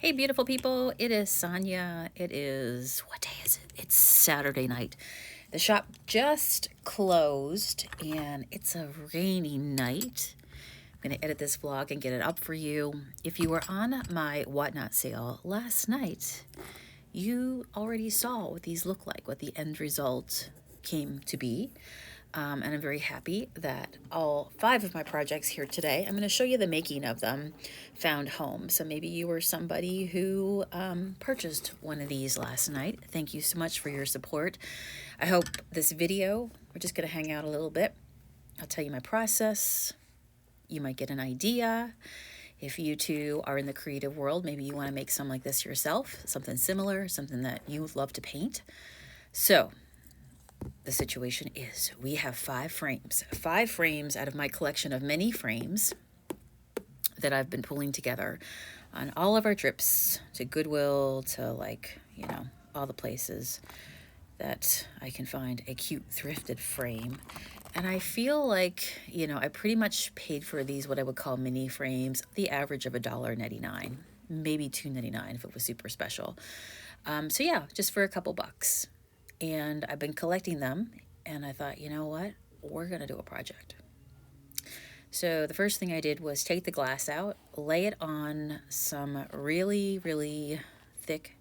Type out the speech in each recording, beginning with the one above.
Hey, beautiful people. It is Sonia. What day is it? It's Saturday night. The shop just closed and it's a rainy night. I'm going to edit this vlog and get it up for you. If you were on my Whatnot sale last night, you already saw what these look like, what the end result came to be. And I'm very happy that all 5 of my projects here today, I'm going to show you the making of them, found home. So maybe you were somebody who purchased one of these last night. Thank you so much for your support. I hope this video, we're just going to hang out a little bit. I'll tell you my process. You might get an idea. If you too are in the creative world, maybe you want to make some like this yourself, something similar, something that you love to paint. So the situation is we have 5 frames out of my collection of many frames that I've been pulling together on all of our trips to Goodwill, to all the places that I can find a cute thrifted frame. And I feel like, I pretty much paid for these, what I would call mini frames, the average of $1.99, maybe $2.99 if it was super special. So yeah, just for a couple bucks. And I've been collecting them, and I thought, you know what? We're going to do a project. So the first thing I did was take the glass out, lay it on some really, really thick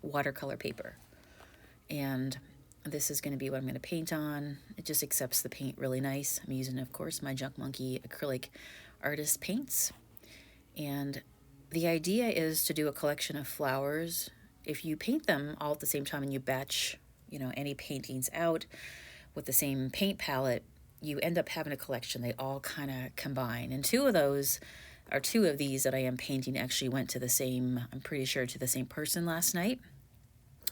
watercolor paper. And this is going to be what I'm going to paint on. It just accepts the paint really nice. I'm using, of course, my Junk Monkey acrylic artist paints. And the idea is to do a collection of flowers. If you paint them all at the same time and you batch any paintings out with the same paint palette, you end up having a collection. They all kind of combine. And two of these that I am painting actually went to the same, I'm pretty sure, to the same person last night.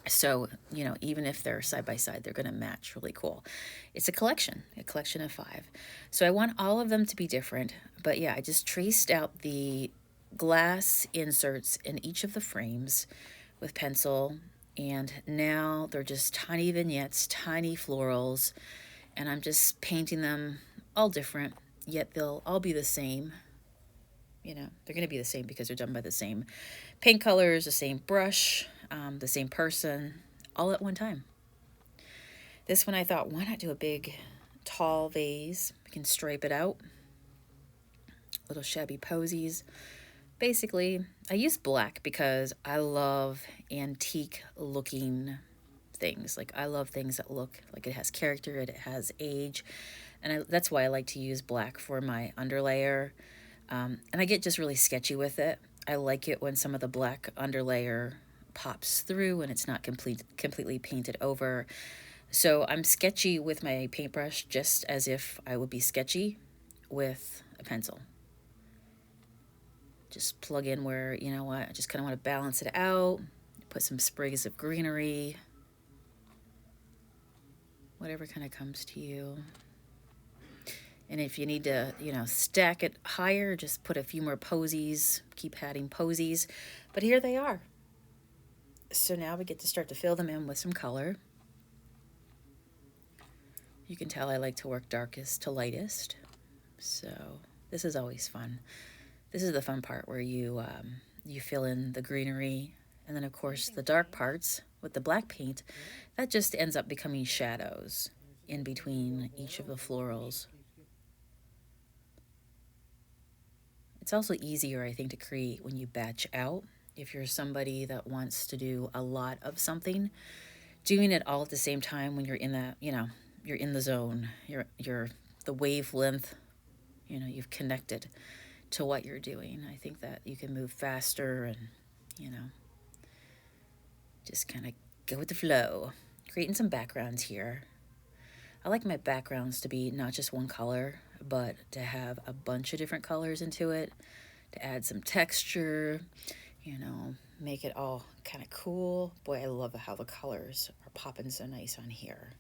So, even if they're side by side, they're going to match really cool. It's a collection of 5. So I want all of them to be different. But yeah, I just traced out the glass inserts in each of the frames with pencil. And now they're just tiny vignettes, tiny florals, and I'm just painting them all different, yet they'll all be the same. They're going to be the same because they're done by the same paint colors, the same brush, the same person, all at one time. This one I thought, why not do a big, tall vase? We can stripe it out. Little shabby posies. Basically, I use black because I love antique looking things. Like, I love things that look like it has character, it has age. And that's why I like to use black for my underlayer. And I get just really sketchy with it. I like it when some of the black underlayer pops through and it's not completely painted over. So I'm sketchy with my paintbrush just as if I would be sketchy with a pencil. Just plug in where, I just kind of want to balance it out, put some sprigs of greenery, whatever kind of comes to you. And if you need to, stack it higher, just put a few more posies, keep adding posies. But here they are. So now we get to start to fill them in with some color. You can tell I like to work darkest to lightest. So this is always fun. This is the fun part where you fill in the greenery, and then of course the dark parts with the black paint, that just ends up becoming shadows in between each of the florals. It's also easier, I think, to create when you batch out. If you're somebody that wants to do a lot of something, doing it all at the same time when you're in that, you're in the zone, you're the wavelength, you've connected to what you're doing. I think that you can move faster and, just kind of go with the flow. Creating some backgrounds here. I like my backgrounds to be not just one color, but to have a bunch of different colors into it, to add some texture, make it all kind of cool. Boy, I love how the colors are popping so nice on here.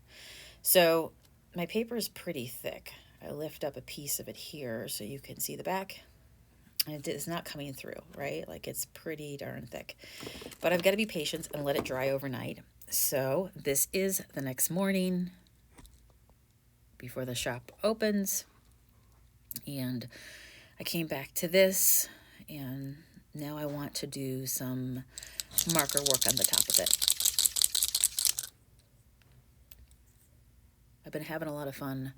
So my paper is pretty thick. I lift up a piece of it here so you can see the back. And it is not coming through, right? Like, it's pretty darn thick. But I've got to be patient and let it dry overnight. So this is the next morning before the shop opens. And I came back to this, and Now I want to do some marker work on the top of it. I've been having a lot of fun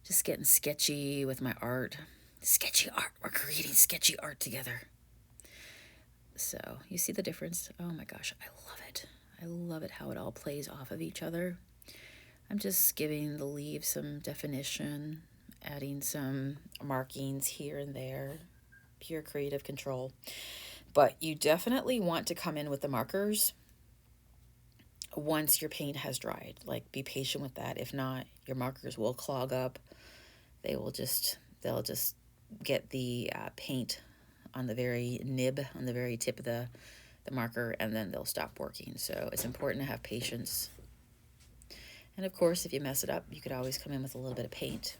just getting sketchy with my art. Sketchy art. We're creating sketchy art together. So you see the difference? Oh my gosh, I love it. I love it how it all plays off of each other. I'm just giving the leaves some definition, adding some markings here and there. Pure creative control. But you definitely want to come in with the markers once your paint has dried. Like, be patient with that. If not, your markers will clog up. They'll just get the paint on the very nib, on the very tip of the marker, and then they'll stop working. So it's important to have patience. And of course, if you mess it up, you could always come in with a little bit of paint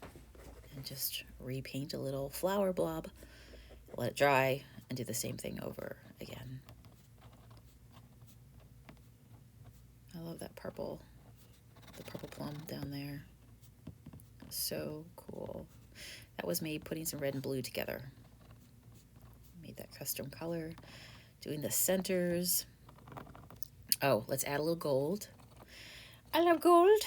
and just repaint a little flower blob, let it dry, and do the same thing over again. I love that purple, the purple plum down there. So cool. That was me putting some red and blue together. Made that custom color. Doing the centers. Oh, let's add a little gold. I love gold.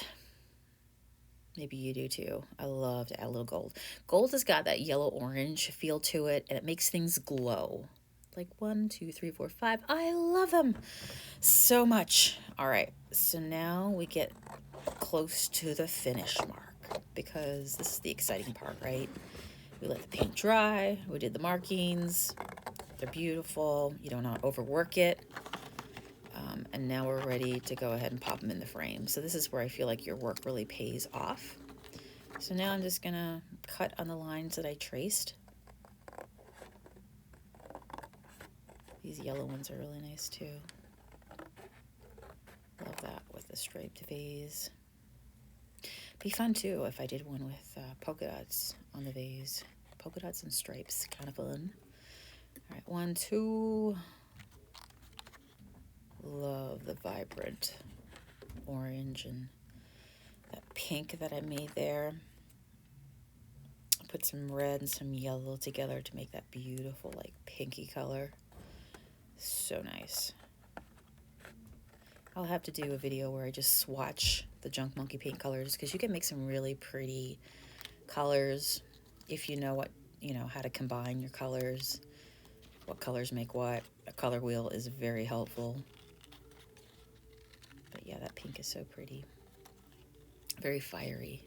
Maybe you do too. I love to add a little gold. Gold has got that yellow-orange feel to it, and it makes things glow. Like 1, 2, 3, 4, 5. I love them so much. All right, so now we get close to the finish mark, because this is the exciting part, right? We let the paint dry. We did the markings. They're beautiful. You don't want to overwork it. And now we're ready to go ahead and pop them in the frame. So this is where I feel like your work really pays off. So now I'm just gonna cut on the lines that I traced. These yellow ones are really nice too. Love that with the striped vase. Be fun too if I did one with polka dots on the vase. Polka dots and stripes, kind of fun. All right, 1, 2. Love the vibrant orange and that pink that I made there. I put some red and some yellow together to make that beautiful, like, pinky color. So nice. I'll have to do a video where I just swatch the Junk Monkey paint colors, because you can make some really pretty colors if you know how to combine your colors, what colors make what. A color wheel is very helpful. But yeah, that pink is so pretty. Very fiery.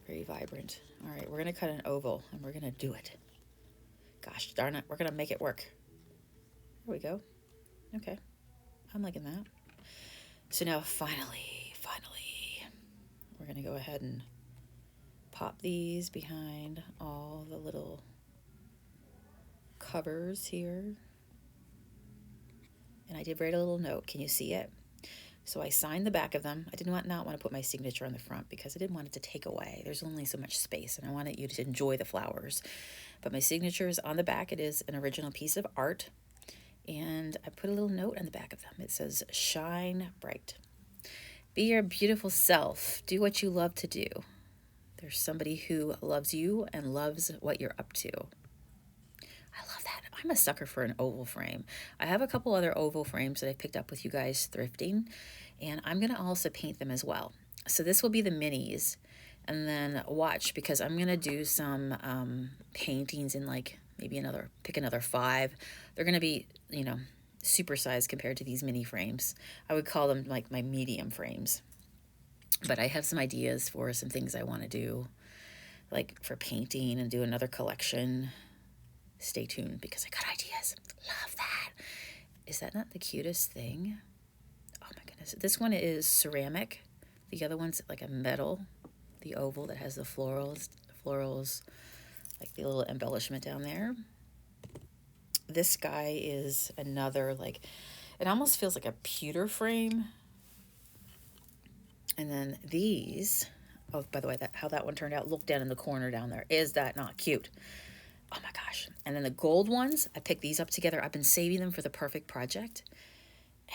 Very vibrant. All right, we're going to cut an oval, and we're going to do it. Gosh darn it, we're going to make it work. There we go. Okay, I'm liking that. So now finally, we're going to go ahead and pop these behind all the little covers here. And I did write a little note. Can you see it? So I signed the back of them. I did not want to put my signature on the front because I didn't want it to take away. There's only so much space, and I wanted you to enjoy the flowers. But my signature is on the back. It is an original piece of art. And I put a little note on the back of them. It says, "Shine bright. Be your beautiful self. Do what you love to do. There's somebody who loves you and loves what you're up to." I love that. I'm a sucker for an oval frame. I have a couple other oval frames that I picked up with you guys thrifting, and I'm going to also paint them as well. So this will be the minis, and then watch, because I'm going to do some paintings in, like, maybe pick another 5. They're going to be, super sized compared to these mini frames. I would call them like my medium frames. But I have some ideas for some things I want to do, like for painting and do another collection. Stay tuned, because I got ideas. Love that. Is that not the cutest thing? Oh my goodness. This one is ceramic. The other one's like a metal. The oval that has the florals, like the little embellishment down there. This guy is another, like, it almost feels like a pewter frame. And then these, oh, by the way, how that one turned out, look down in the corner down there. Is that not cute? Oh my gosh. And then the gold ones, I picked these up together. I've been saving them for the perfect project.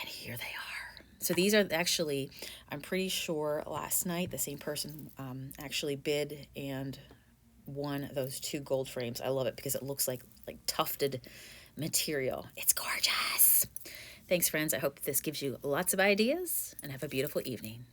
And here they are. So these are actually, I'm pretty sure last night the same person actually bid and won those 2 gold frames. I love it because it looks like tufted material. It's gorgeous. Thanks, friends. I hope this gives you lots of ideas, and have a beautiful evening.